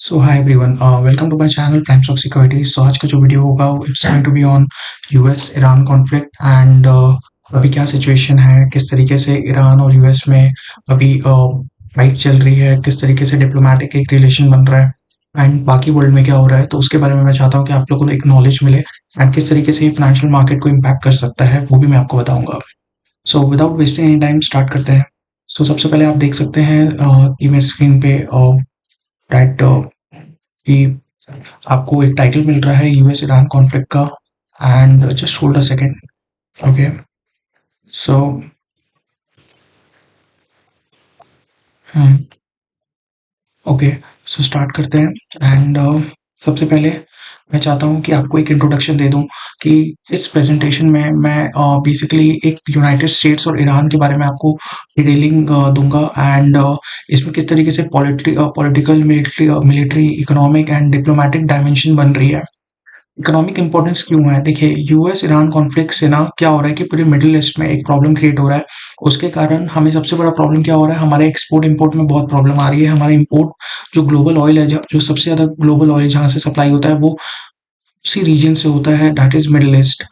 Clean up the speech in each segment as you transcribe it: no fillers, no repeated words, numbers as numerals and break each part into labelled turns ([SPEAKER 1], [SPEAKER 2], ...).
[SPEAKER 1] So hi everyone, welcome to my channel prime stock securities. तो आज का जो वीडियो होगा it's going to be on US Iran conflict and अभी क्या सिचुएशन है, किस तरीके से ईरान और यूएस में अभी फाइट चल रही है, किस तरीके से डिप्लोमेटिक एक रिलेशन बन रहा है एंड बाकी वर्ल्ड में क्या हो रहा है। तो उसके बारे में मैं चाहता हूँ कि आप लोगों को एक नॉलेज मिले एंड किस तरीके से फाइनेंशियल मार्केट को इम्पैक्ट कर सकता है वो भी मैं आपको बताऊंगा। So without wasting any time start करते हैं। सो सबसे पहले आप देख सकते हैं कि मेरे स्क्रीन पे दैट कि आपको एक टाइटल मिल रहा है यूएस ईरान कॉन्फ्लिक्ट का। And just hold a second. Okay, so okay, so start करते हैं। एंड सबसे पहले मैं चाहता हूँ कि आपको एक इंट्रोडक्शन दे दूं कि इस प्रेजेंटेशन में मैं बेसिकली एक यूनाइटेड स्टेट्स और ईरान के बारे में आपको डिटेलिंग दूंगा एंड इसमें किस तरीके से political military economic and diplomatic dimension बन रही है। इकोनॉमिक इंपॉर्टेंस क्यों है? देखिए, यूएस ईरान कॉन्फ्लिक्ट से ना क्या हो रहा है कि पूरे मिडिल ईस्ट में एक प्रॉब्लम क्रिएट हो रहा है। उसके कारण हमें सबसे बड़ा प्रॉब्लम क्या हो रहा है, हमारे एक्सपोर्ट इंपोर्ट में बहुत प्रॉब्लम आ रही है। हमारा इंपोर्ट जो ग्लोबल ऑयल है, जो सबसे ज्यादा ग्लोबल ऑयल जहाँ से सप्लाई होता है वो उसी रीजन से होता है, that is middle east.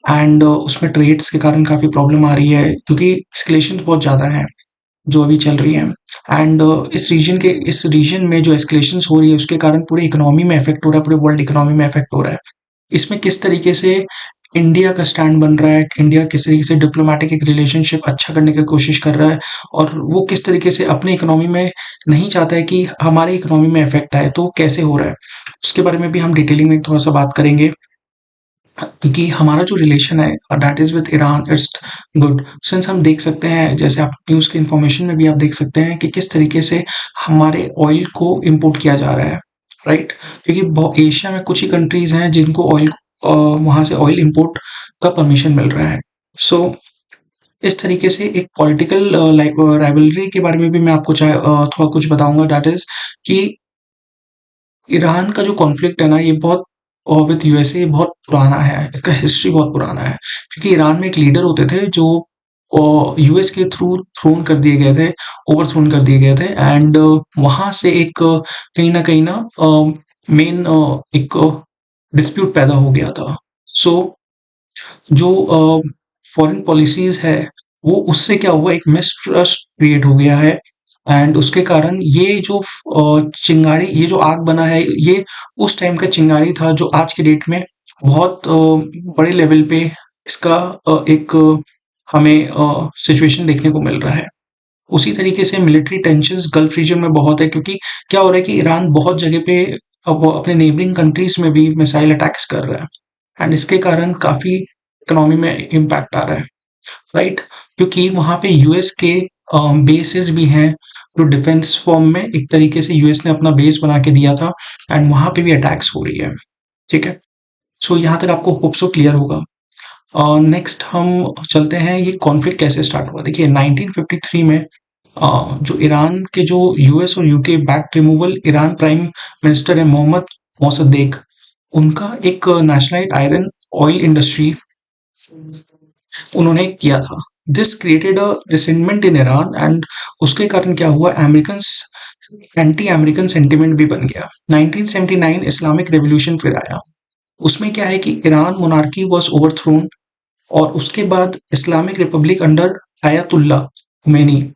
[SPEAKER 1] And उसमें ट्रेड्स के कारण काफी प्रॉब्लम आ रही है क्योंकि एस्केलेशन बहुत ज्यादा है जो अभी चल रही है। एंड इस रीजन में जो एस्केलेशन हो रही है उसके कारण पूरे इकोनॉमी में इफेक्ट हो रहा है, पूरे वर्ल्ड इकोनॉमी में इफेक्ट हो रहा है। इसमें किस तरीके से इंडिया का स्टैंड बन रहा है, इंडिया किस तरीके से डिप्लोमेटिक एक रिलेशनशिप अच्छा करने की कोशिश कर रहा है और वो किस तरीके से अपने इकोनॉमी में नहीं चाहता है कि हमारे इकोनॉमी में इफेक्ट आए, तो कैसे हो रहा है उसके बारे में भी हम डिटेलिंग में थोड़ा सा बात करेंगे। क्योंकि हमारा जो रिलेशन है that is with Iran it's good since हम देख सकते हैं, जैसे आप न्यूज़ के इंफॉर्मेशन में भी आप देख सकते हैं कि किस तरीके से हमारे ऑयल को इंपोर्ट किया जा रहा है, राइट। क्योंकि एशिया में कुछ ही कंट्रीज हैं जिनको ऑयल वहां से ऑयल इंपोर्ट का परमिशन मिल रहा है। सो इस तरीके से एक पॉलिटिकल राइवलरी के बारे में भी मैं आपको थोड़ा कुछ बताऊंगा, दैट इज कि ईरान का जो कॉन्फ्लिक्ट है ना ये बहुत विद यूएसए बहुत पुराना है, इसका हिस्ट्री बहुत पुराना है। क्योंकि ईरान में एक लीडर होते थे जो यूएस के थ्रू थ्रोन कर दिए गए थे, ओवर थ्रोन कर दिए गए थे। एंड वहां से एक कहीं ना मेन एक डिस्प्यूट पैदा हो गया था। सो जो फॉरेन पॉलिसीज है वो उससे क्या हुआ, एक मिसट्रस्ट क्रिएट हो गया है। एंड उसके कारण ये जो चिंगारी, ये जो आग बना है, ये उस टाइम का चिंगारी था जो आज के डेट में बहुत बड़े लेवल पे इसका एक हमें सिचुएशन देखने को मिल रहा है। उसी तरीके से मिलिट्री टेंशन्स गल्फ रीजन में बहुत है, क्योंकि क्या हो रहा है कि ईरान बहुत जगह पे अब वो अपने नेबरिंग कंट्रीज में भी मिसाइल अटैक्स कर रहा है। एंड इसके कारण काफी इकोनॉमी में इम्पैक्ट आ रहा है, राइट। क्योंकि वहां पे यूएस के बेसिस भी हैं जो डिफेंस फॉर्म में एक तरीके से यूएस ने अपना बेस बना के दिया था एंड वहां पे भी अटैक्स हो रही है, ठीक है। सो यहाँ तक आपको होप सो क्लियर होगा। नेक्स्ट हम चलते हैं, ये कॉन्फ्लिक्ट कैसे स्टार्ट हुआ। देखिए 1953 में जो ईरान के जो यूएस और UK बैक्ट removal Iran prime minister है मोहम्मद मोसद्देक, उनका एक नेशनलाइज्ड आयरन ऑयल इंडस्ट्री उन्होंने किया था। This created a resentment in Iran and उसके कारण क्या हुआ, अमेरिकन एंटी अमेरिकन सेंटिमेंट भी बन गया। 1979 इस्लामिक रेवोल्यूशन फिर आया। उसमें क्या है कि ईरान मोनार्की वाज ओवरथ्रोन और उसके बाद Islamic Republic under ayatollah Khomeini,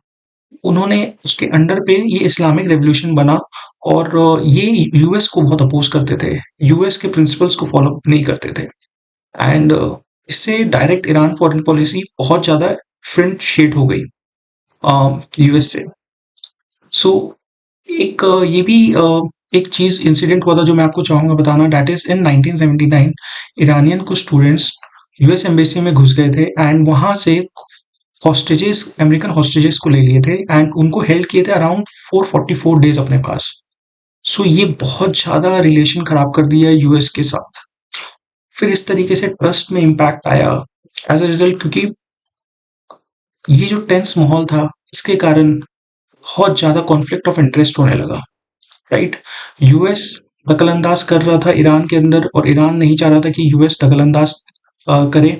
[SPEAKER 1] उन्होंने उसके अंडर पे ये इस्लामिक रेवोल्यूशन बना। और ये यूएस को बहुत अपोज करते थे, यूएस के प्रिंसिपल्स को फॉलो नहीं करते थे। एंड इससे डायरेक्ट ईरान फॉरेन पॉलिसी बहुत ज्यादा डिफरेंशिएट हो गई यूएस से। सो एक ये भी एक चीज इंसिडेंट हुआ था जो मैं आपको चाहूंगा बताना, दैट इज इन 1979 ईरानियन कुछ स्टूडेंट्स यूएस एम्बेसी में घुस गए थे एंड वहां से हॉस्टेजेस, अमेरिकन हॉस्टेजेस को ले लिए थे एंड उनको हेल्ड किए थे अराउंड 444 डेज अपने पास। सो ये बहुत ज्यादा रिलेशन खराब कर दिया यूएस के साथ। फिर इस तरीके से ट्रस्ट में इम्पैक्ट आया एज अ रिजल्ट, क्योंकि ये जो टेंस माहौल था इसके कारण बहुत ज्यादा कॉन्फ्लिक्ट ऑफ इंटरेस्ट होने लगा, राइट। यूएस दखलंदाज कर रहा था ईरान के अंदर और ईरान नहीं चाह रहा था कि यूएस दखलंदाज करे।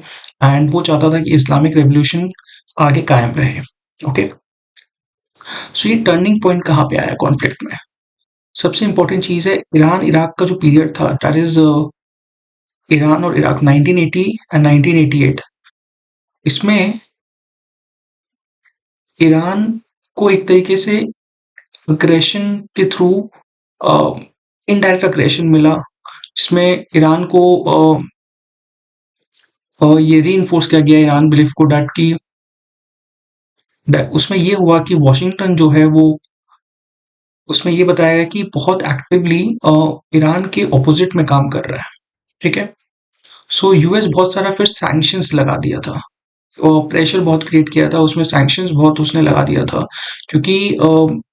[SPEAKER 1] एंड वो चाहता था कि इस्लामिक रेवोल्यूशन आगे कायम रहे, ओके। सो ये टर्निंग पॉइंट कहाँ पे आया कॉन्फ्लिक्ट में, सबसे इंपॉर्टेंट चीज़ है ईरान इराक का जो पीरियड था, दैट इज़ ईरान और इराक 1980 एंड 1988। इसमें ईरान को एक तरीके से अग्रेशन के थ्रू इनडायरेक्ट अग्रेशन मिला, जिसमें ईरान को ये रीइंफोर्स किया गया ईरान बिलीफ को डैट कि उसमें ये हुआ कि वॉशिंगटन जो है वो उसमें ये बताया गया कि बहुत एक्टिवली ईरान के ऑपोजिट में काम कर रहा है। ठीक है। सो यूएस बहुत सारा फिर सैंक्शंस लगा दिया था, प्रेशर बहुत क्रिएट किया था, उसमें सैंक्शंस बहुत उसने लगा दिया था, क्योंकि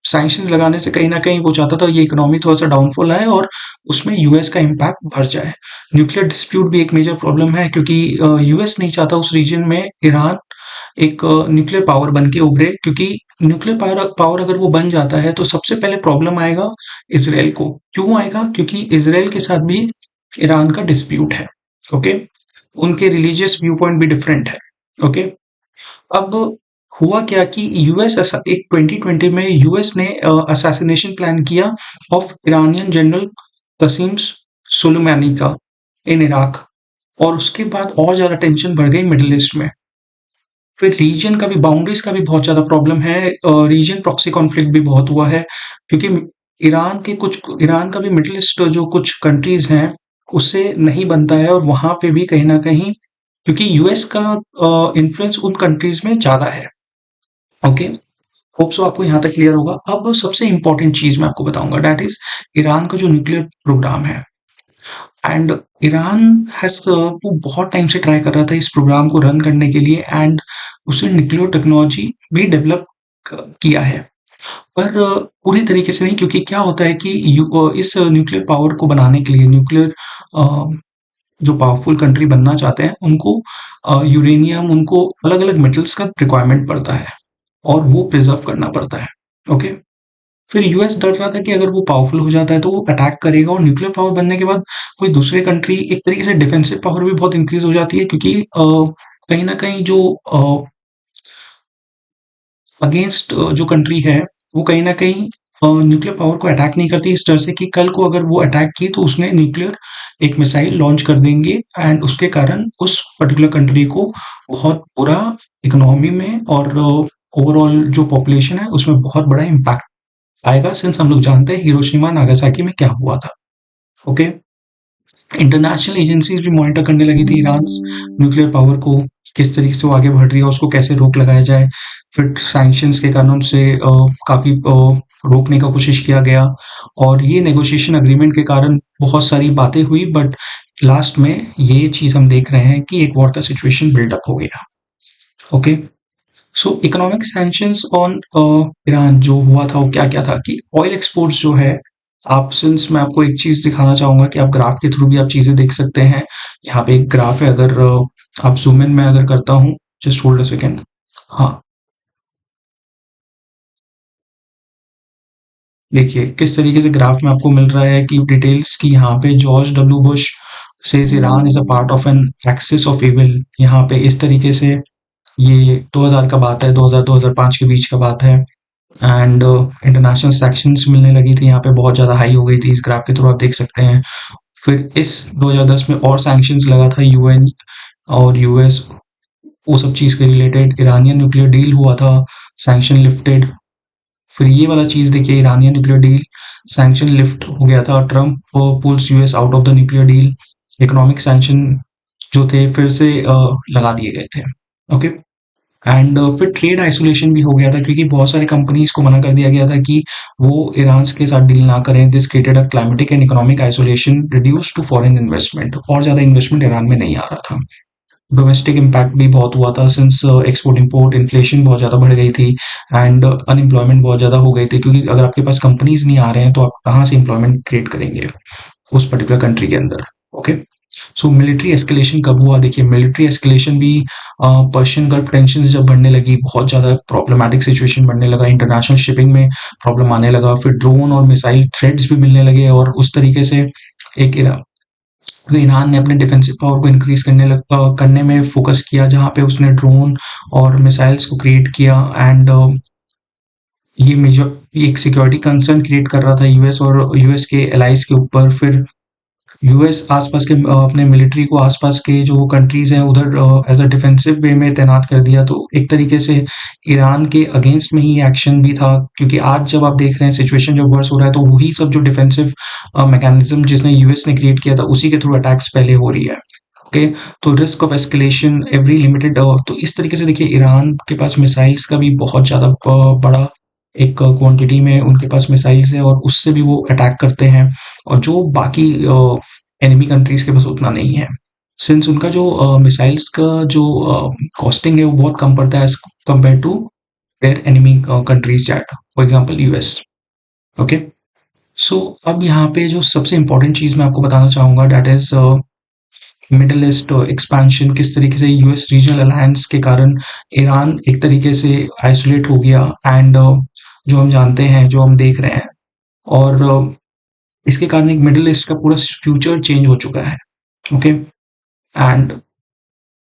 [SPEAKER 1] सैंक्शंस लगाने से कहीं ना कहीं वो चाहता था ये इकोनॉमी थोड़ा सा डाउनफॉल आए और उसमें यूएस का इम्पैक्ट बढ़ जाए। न्यूक्लियर डिस्प्यूट भी एक मेजर प्रॉब्लम है, क्योंकि यूएस नहीं चाहता उस रीजन में ईरान एक न्यूक्लियर पावर बन के उभरे, क्योंकि न्यूक्लियर पावर अगर वो बन जाता है तो सबसे पहले प्रॉब्लम आएगा इसराइल को। क्यों आएगा? क्योंकि इसराइल के साथ भी ईरान का डिस्प्यूट है। ओके। उनके रिलीजियस व्यू पॉइंट भी डिफरेंट है। ओके। अब हुआ क्या कि यूएस एक 2020 में यूएस ने असैसिनेशन प्लान किया ऑफ ईरानियन जनरल कसीम सुलेमानी का इन इराक, और उसके बाद और ज्यादा टेंशन बढ़ गई मिडिल ईस्ट में। फिर रीजन का भी, बाउंड्रीज का भी बहुत ज्यादा प्रॉब्लम है, रीजन प्रॉक्सी कॉन्फ्लिक्ट भी बहुत हुआ है, क्योंकि ईरान का भी मिडिल ईस्ट जो कुछ कंट्रीज हैं उससे नहीं बनता है, और वहां पे भी कहीं ना कहीं क्योंकि यूएस का इन्फ्लुएंस उन कंट्रीज में ज्यादा है। ओके। होप सो आपको यहाँ तक क्लियर होगा। अब सबसे इंपॉर्टेंट चीज मैं आपको बताऊंगा, दैट इज ईरान का जो न्यूक्लियर प्रोग्राम है। एंड ईरान हैज वो बहुत टाइम से ट्राई कर रहा था इस प्रोग्राम को रन करने के लिए, एंड उसने न्यूक्लियर टेक्नोलॉजी भी डेवलप किया है, पर पूरी तरीके से नहीं, क्योंकि क्या होता है कि इस न्यूक्लियर पावर को बनाने के लिए न्यूक्लियर जो पावरफुल कंट्री बनना चाहते हैं उनको यूरेनियम, उनको अलग अलग मेटल्स का रिक्वायरमेंट पड़ता है और वो प्रिजर्व करना पड़ता है। ओके। फिर यूएस डर रहा था कि अगर वो पावरफुल हो जाता है तो वो अटैक करेगा, और न्यूक्लियर पावर बनने के बाद कोई दूसरे कंट्री, एक तरीके से डिफेंसिव पावर भी बहुत इंक्रीज हो जाती है, क्योंकि कहीं ना कहीं जो अगेंस्ट जो कंट्री है वो कहीं ना कहीं न्यूक्लियर पावर को अटैक नहीं करती, इस डर से कि कल को अगर वो अटैक की तो उसने न्यूक्लियर एक मिसाइल लॉन्च कर देंगे, एंड उसके कारण उस पर्टिकुलर कंट्री को बहुत बुरा इकोनॉमी में और ओवरऑल जो पॉपुलेशन है उसमें बहुत बड़ा इम्पैक्ट आएगा, सिंस हम लोग जानते हैं हिरोशिमा नागासाकी में क्या हुआ था। ओके। इंटरनेशनल एजेंसीज भी मॉनिटर करने लगी थी ईरान न्यूक्लियर पावर को, किस तरीके से वो आगे बढ़ रही है, उसको कैसे रोक लगाया जाए। फिर सैंक्शंस के कानून से काफी रोकने का कोशिश किया गया, और ये नेगोशिएशन अग्रीमेंट के कारण बहुत सारी बातें हुई, बट लास्ट में ये चीज हम देख रहे हैं कि एक वॉर का सिचुएशन बिल्डअप हो गया। Okay. So economic sanctions on Iran जो हुआ था वो क्या क्या था कि ऑयल एक्सपोर्ट्स जो है, आप सिंस मैं आपको एक चीज दिखाना चाहूंगा कि आप ग्राफ के थ्रू भी आप चीजें देख सकते हैं। यहाँ पे एक ग्राफ है, अगर आप जूम इन में अगर करता हूँ, जस्ट होल्ड अ सेकेंड। हाँ, देखिए किस तरीके से ग्राफ में आपको मिल रहा है कि डिटेल्स की, यहाँ पे George W Bush says Iran is a part of an axis of evil, यहाँ पे इस तरीके से। ये 2000 का बात है, 2000-2005 के बीच का बात है, एंड इंटरनेशनल सैक्शंस मिलने लगी थी, यहाँ पे बहुत ज़्यादा हाई हो गई थी, इस ग्राफ के थ्रू आप देख सकते हैं। फिर इस 2010 में और सैंक्शंस लगा था यूएन और यूएस, वो सब चीज़ के रिलेटेड। ईरानियन न्यूक्लियर डील हुआ था, सैंक्शन लिफ्टेड। फिर ये वाला चीज़ देखिए, Iranian nuclear deal, sanction lift हो गया था, Trump pulls US out of the nuclear deal, economic sanction जो थे फिर से लगा दिए गए थे। ओके। एंड फिर ट्रेड आइसोलेशन भी हो गया था, क्योंकि बहुत सारे कंपनीज को मना कर दिया गया था कि वो ईरान के साथ डील ना करें। This created a climatic and economic isolation, reduce to foreign investment, और ज्यादा इन्वेस्टमेंट ईरान में नहीं आ रहा था। डोमेस्टिक इम्पैक्ट भी बहुत हुआ था, सिंस एक्सपोर्ट इंपोर्ट इन्फ्लेशन बहुत ज्यादा बढ़ गई थी, एंड अनएम्प्लॉयमेंट बहुत ज्यादा हो गई थी, क्योंकि अगर आपके पास कंपनीज नहीं आ रहे हैं तो आप कहाँ से एम्प्लॉयमेंट क्रिएट करेंगे उस पर्टिकुलर कंट्री के अंदर। ओके। सो मिलिट्री एस्केलेशन कब हुआ? देखिए मिलिट्री एस्केलेशन भी पर्शियन गल्फ टेंशन जब बढ़ने लगी, बहुत ज्यादा प्रॉब्लमेटिक सिचुएशन बढ़ने लगा, इंटरनेशनल शिपिंग में प्रॉब्लम आने लगा, फिर ड्रोन और मिसाइल थ्रेड्स भी मिलने लगे, और उस तरीके से एक ईरान ने अपने डिफेंसिव पावर को इंक्रीज करने में फोकस किया, जहां पे उसने ड्रोन और मिसाइल्स को क्रिएट किया, एंड ये मेजर एक सिक्योरिटी कंसर्न क्रिएट कर रहा था यूएस और यूएस के एलाइज के ऊपर। फिर यूएस आसपास के अपने मिलिट्री को आसपास के जो कंट्रीज हैं उधर एज अ डिफेंसिव वे में तैनात कर दिया। तो एक तरीके से ईरान के अगेंस्ट में ही एक्शन भी था, क्योंकि आज जब आप देख रहे हैं सिचुएशन जब वर्स हो रहा है तो वही सब जो डिफेंसिव मैकेनिज्म जिसने यूएस ने क्रिएट किया था उसी के थ्रू अटैक्स पहले हो रही है। ओके, तो risk of escalation every limited, तो इस तरीके से देखिए ईरान के पास मिसाइल्स का भी बहुत ज़्यादा बड़ा एक क्वांटिटी में उनके पास मिसाइल्स है, और उससे भी वो अटैक करते हैं, और जो बाकी एनिमी कंट्रीज के पास उतना नहीं है। सिंस उनका जो मिसाइल्स का जो कॉस्टिंग है वो बहुत कम पड़ता है as compared to their enemy countries that for example US. Okay, so अब यहाँ पे जो सबसे इम्पोर्टेंट चीज़ मैं आपको बताना चाहूँगा that is middle east expansion. किस तरीके से यूएस रीजनल अलायंस के कारण ईरान एक तरीके से आइसोलेट हो गया, एंड जो हम जानते हैं, जो हम देख रहे हैं, और इसके कारण एक मिडल ईस्ट का पूरा फ्यूचर चेंज हो चुका है। ओके, एंड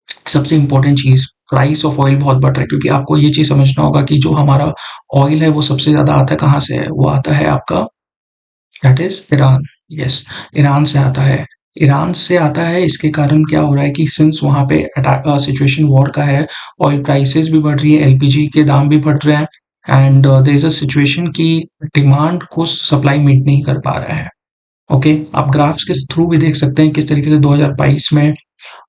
[SPEAKER 1] सबसे important cheese, price of oil बहुत बढ़ रहा है, क्योंकि आपको ये चीज़ समझना होगा कि जो हमारा ऑयल है वो सबसे ज़्यादा आता है कहाँ से है, वो आता है आपका that is Iran. Yes, Iran से आता है। ईरान से आता है, इसके कारण क्या हो रहा है कि सिंस वहाँ पे अटैक सिचुएशन वॉर का है, ऑयल प्राइसेस भी बढ़ रही है, एलपीजी के दाम भी बढ़ रहे हैं, and there is a situation कि डिमांड को सप्लाई मीट नहीं कर पा रहा है। ओके, आप ग्राफ्स के थ्रू भी देख सकते हैं किस तरीके से 2022 में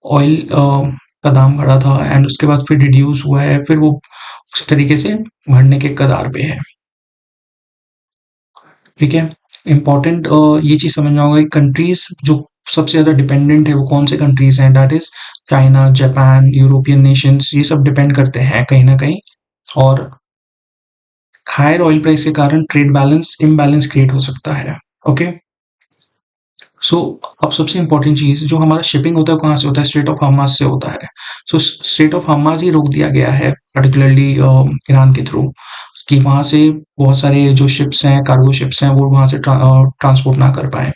[SPEAKER 1] ऑयल का दाम बढ़ा था, एंड उसके बाद फिर रिड्यूस हुआ है, फिर वो उस तरीके से बढ़ने के कगार पे है। ठीक है, इम्पोर्टेंट ये चीज समझना होगा कि कंट्रीज जो सबसे ज्यादा डिपेंडेंट है वो कौन से कंट्रीज हैं, that is China, Japan, European Nations, ये सब डिपेंड करते हैं कहीं ना कहीं। और हायर ऑयल प्राइस के कारण ट्रेड बैलेंस इम्बैलेंस क्रिएट हो सकता है। ओके, सो अब सबसे इंपॉर्टेंट चीज, जो हमारा शिपिंग होता है कहाँ से होता है, स्ट्रेट ऑफ हर्माज से होता है। सो स्ट्रेट ऑफ हर्माज ही रोक दिया गया है पर्टिकुलरली ईरान के थ्रू, कि वहां से बहुत सारे जो शिप्स हैं, कार्गो शिप्स हैं, वो वहां से ट्रांसपोर्ट ना कर पाए,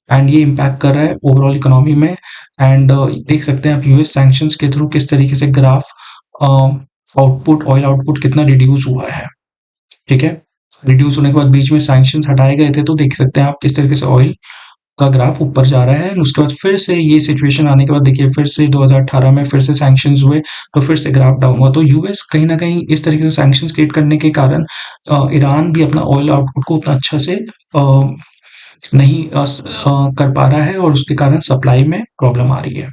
[SPEAKER 1] एंड ये इम्पैक्ट कर रहा है ओवरऑल इकोनॉमी में। एंड देख सकते हैं आप यूएस सैंक्शंस के थ्रू किस तरीके से ग्राफ आउटपुट, ऑयल आउटपुट कितना रिड्यूस हुआ है। ठीक है, रिड्यूस होने के बाद बीच में सैंक्शंस हटाए गए थे, तो देख सकते हैं आप किस तरीके से ऑयल का ग्राफ ऊपर जा रहा है। उसके बाद फिर से ये सिचुएशन आने के बाद देखिए फिर से 2018 में फिर से सैंक्शंस हुए, तो फिर से ग्राफ डाउन हुआ। तो यूएस कहीं ना कहीं इस तरीके से सैंक्शंस क्रिएट करने के कारण ईरान भी अपना ऑयल आउटपुट को उतना अच्छा से नहीं कर पा रहा है, और उसके कारण सप्लाई में प्रॉब्लम आ रही है।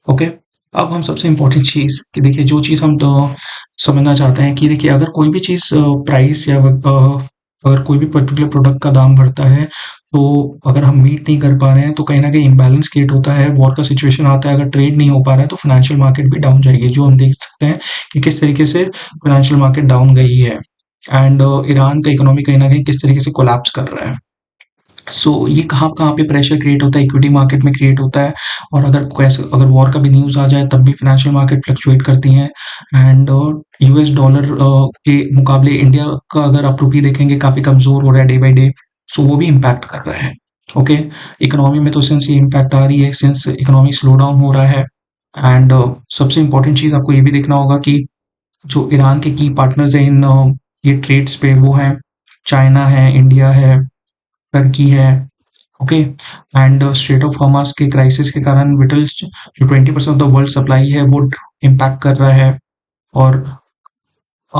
[SPEAKER 1] ओके, अब हम सबसे इम्पोर्टेंट चीज कि देखिए जो चीज हम तो समझना चाहते हैं कि देखिए अगर कोई भी चीज प्राइस या अगर कोई भी पर्टिकुलर प्रोडक्ट का दाम बढ़ता है, तो अगर हम मीट नहीं कर पा रहे हैं तो कहीं ना कहीं इम्बैलेंस क्रिएट होता है, वॉर का सिचुएशन आता है, अगर ट्रेड नहीं हो पा रहा है तो फाइनेंशियल मार्केट भी डाउन जाएगी, जो हम देख सकते हैं कि किस तरीके से फाइनेंशियल मार्केट डाउन गई है, एंड ईरान का इकोनॉमी कहीं ना कहीं किस तरीके से कोलैप्स कर रहा है। सो ये कहाँ कहाँ पे प्रेशर क्रिएट होता है, इक्विटी मार्केट में क्रिएट होता है, और अगर कैसे अगर वॉर का भी न्यूज आ जाए तब भी फाइनेंशियल मार्केट फ्लक्चुएट करती हैं, एंड यूएस डॉलर के मुकाबले इंडिया का अगर आप रुपये देखेंगे काफी कमजोर हो रहा है डे बाई डे, सो वो भी इम्पैक्ट कर रहा है। ओके, इकोनॉमी में तो सिंस ये इम्पैक्ट आ रही है, सिंस इकोनॉमी स्लो डाउन हो रहा है, एंड सबसे इंपॉर्टेंट चीज आपको ये भी देखना होगा कि जो ईरान के की पार्टनर्स हैं इन ये ट्रेड्स पे, वो हैं चाइना है, इंडिया है, टर्की है। ओके, एंड स्ट्रेट ऑफ हॉर्मस के क्राइसिस के कारण विटल्स जो 20% ऑफ द वर्ल्ड सप्लाई है वो इम्पैक्ट कर रहा है, और अ,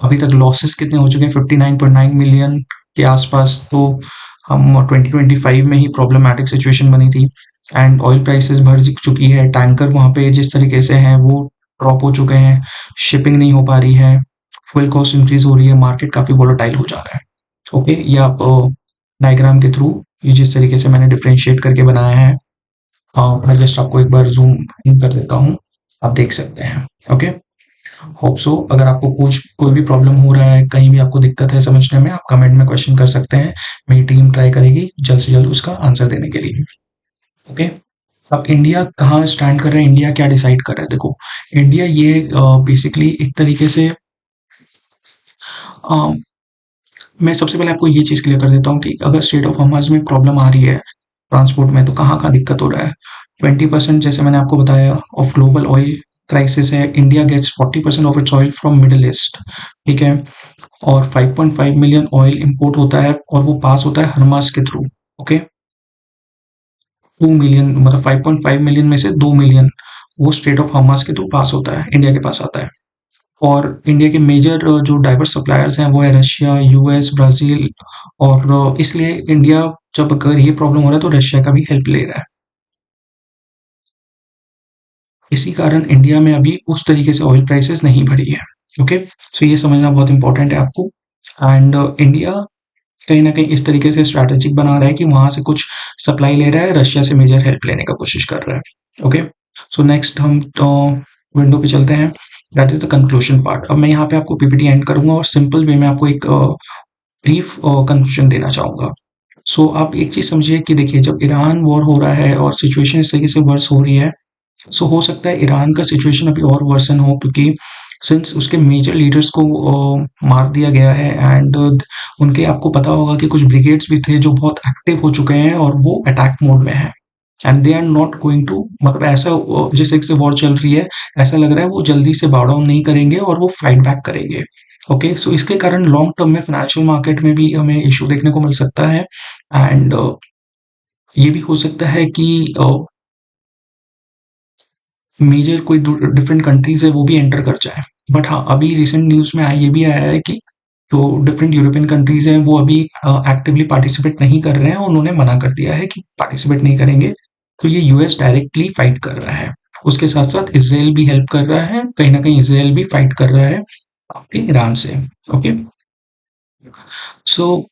[SPEAKER 1] अभी तक लॉसेस कितने हो चुके हैं, 59.9 मिलियन के आसपास। तो हम 2025 में ही प्रॉब्लमैटिक सिचुएशन बनी थी, एंड ऑयल प्राइसेस बढ़ चुकी है, टैंकर वहां पे जिस तरीके से हैं वो ड्रॉप हो चुके हैं, शिपिंग नहीं हो पा रही है, फ्यूल कॉस्ट इंक्रीज हो रही है, मार्केट काफी वोलेटाइल हो जा रहा है। ओके, ये आप डायग्राम के थ्रू, ये जिस तरीके से मैंने डिफरेंशिएट करके बनाया है, मैं जस्ट आपको एक बार जूम इन कर देता हूँ, आप देख सकते हैं। ओके, होप सो अगर आपको कुछ कोई भी प्रॉब्लम हो रहा है, कहीं भी आपको दिक्कत है समझने में, आप कमेंट में क्वेश्चन कर सकते हैं, मेरी टीम ट्राई करेगी जल्द से जल्द उसका आंसर देने के लिए। ओके, अब इंडिया कहाँ स्टैंड कर रहा है, इंडिया क्या डिसाइड कर रहा है, देखो इंडिया ये बेसिकली एक तरीके से मैं सबसे पहले आपको ये चीज क्लियर कर देता हूँ कि अगर स्टेट ऑफ हॉर्मज में प्रॉब्लम आ रही है ट्रांसपोर्ट में, तो कहाँ कहाँ दिक्कत हो रहा है। 20% जैसे मैंने आपको बताया ऑफ ग्लोबल ऑयल क्राइसिस है, India gets 40% of its oil from Middle East. ठीक है, और 5.5 मिलियन ऑयल इंपोर्ट होता है और वो पास होता है हरमास के थ्रू। ओके, 2 मिलियन मतलब 5.5 मिलियन में से 2 मिलियन वो स्ट्रेट ऑफ हरमास के थ्रू पास होता है, इंडिया के पास आता है। और इंडिया के मेजर जो डाइवर्स सप्लायर्स हैं वो है रशिया, यूएस, ब्राजील। और इसलिए इंडिया जब अगर ये प्रॉब्लम हो रहा है तो रशिया का भी हेल्प ले रहा है। इसी कारण इंडिया में अभी उस तरीके से ऑयल प्राइसेस नहीं बढ़ी है। ओके, सो ये समझना बहुत इंपॉर्टेंट है आपको। एंड इंडिया कहीं ना कहीं इस तरीके से स्ट्रैटेजिक बना रहा है कि वहां से कुछ सप्लाई ले रहा है, रशिया से मेजर हेल्प लेने का कोशिश कर रहा है। ओके, सो नेक्स्ट हम तो विंडो पे चलते हैं, that is the conclusion part. अब मैं यहाँ पे आपको पीपीटी एंड करूंगा और सिंपल वे में आपको एक ब्रीफ कंक्लूजन देना चाहूंगा। सो आप एक चीज समझिए कि देखिए, जब ईरान वॉर हो रहा है और सिचुएशन इस तरीके से वर्स हो रही है, सो हो सकता है ईरान का सिचुएशन अभी और वर्सन हो, क्योंकि सिंस उसके मेजर लीडर्स को मार दिया गया है। एंड उनके आपको पता होगा कि कुछ ब्रिगेड्स भी थे जो बहुत एक्टिव हो चुके हैं और वो अटैक मोड में है। And they are not going to, मतलब ऐसा जिस तरीके से वॉर चल रही है, ऐसा लग रहा है वो जल्दी से बाव डाउन नहीं करेंगे और वो फाइट बैक करेंगे। ओके, सो इसके कारण लॉन्ग टर्म में फाइनेंशियल मार्केट में भी हमें इशू देखने को मिल सकता है। एंड ये भी हो सकता है कि मेजर कोई डिफरेंट कंट्रीज है वो भी एंटर कर जाए। बट हाँ, अभी रिसेंट न्यूज में ये भी आया है कि जो डिफरेंट यूरोपियन कंट्रीज हैं वो अभी एक्टिवली पार्टिसिपेट नहीं कर रहे हैं, उन्होंने मना कर दिया है कि पार्टिसिपेट नहीं करेंगे। तो ये यूएस डायरेक्टली फाइट कर रहा है, उसके साथ साथ इसराइल भी हेल्प कर रहा है, कहीं ना कहीं इसराइल भी फाइट कर रहा है आपके ईरान से। ओके, सो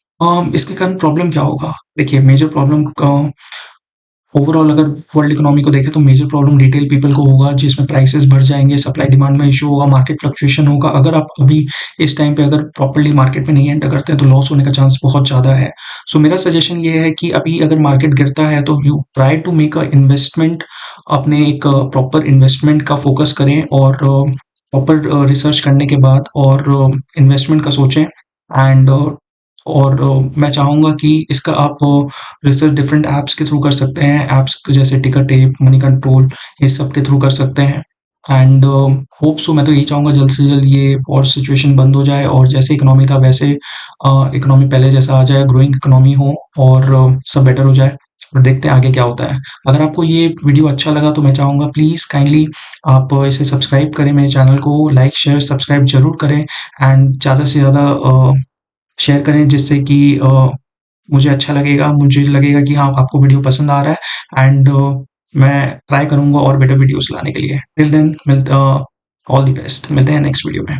[SPEAKER 1] इसके कारण प्रॉब्लम क्या होगा? देखिए, मेजर प्रॉब्लम ओवरऑल अगर वर्ल्ड इकोनॉमी को देखें तो मेजर प्रॉब्लम रिटेल पीपल को होगा, जिसमें प्राइसेस बढ़ जाएंगे, सप्लाई डिमांड में इशू होगा, मार्केट फ्लक्चुएशन होगा। अगर आप अभी इस टाइम पे अगर प्रॉपर्ली मार्केट में नहीं एंटर करते हैं तो लॉस होने का चांस बहुत ज़्यादा है। सो मेरा सजेशन ये है कि अभी अगर मार्केट गिरता है तो you try to make a investment, अपने एक प्रॉपर इन्वेस्टमेंट का फोकस करें और प्रॉपर रिसर्च करने के बाद और इन्वेस्टमेंट का सोचें। एंड और मैं चाहूँगा कि इसका आप रिसर्च डिफरेंट ऐप्स के थ्रू कर सकते हैं, ऐप्स जैसे टिकर टेप, मनी कंट्रोल, ये सब के थ्रू कर सकते हैं। एंड होप सो, मैं तो यही चाहूँगा जल्द से जल्द ये और सिचुएशन बंद हो जाए और जैसे इकोनॉमी था वैसे इकोनॉमी पहले जैसा आ जाए, ग्रोइंग इकोनॉमी हो और सब बेटर हो जाए। और देखते हैं आगे क्या होता है। अगर आपको ये वीडियो अच्छा लगा तो मैं चाहूँगा प्लीज़ काइंडली आप इसे सब्सक्राइब करें, मेरे चैनल को लाइक शेयर सब्सक्राइब जरूर करें। एंड ज़्यादा से ज़्यादा शेयर करें, जिससे कि मुझे अच्छा लगेगा, मुझे लगेगा कि हाँ, आपको वीडियो पसंद आ रहा है। एंड मैं ट्राई करूँगा और बेटर वीडियोस लाने के लिए। Till then, all the best, मिलते हैं नेक्स्ट वीडियो में।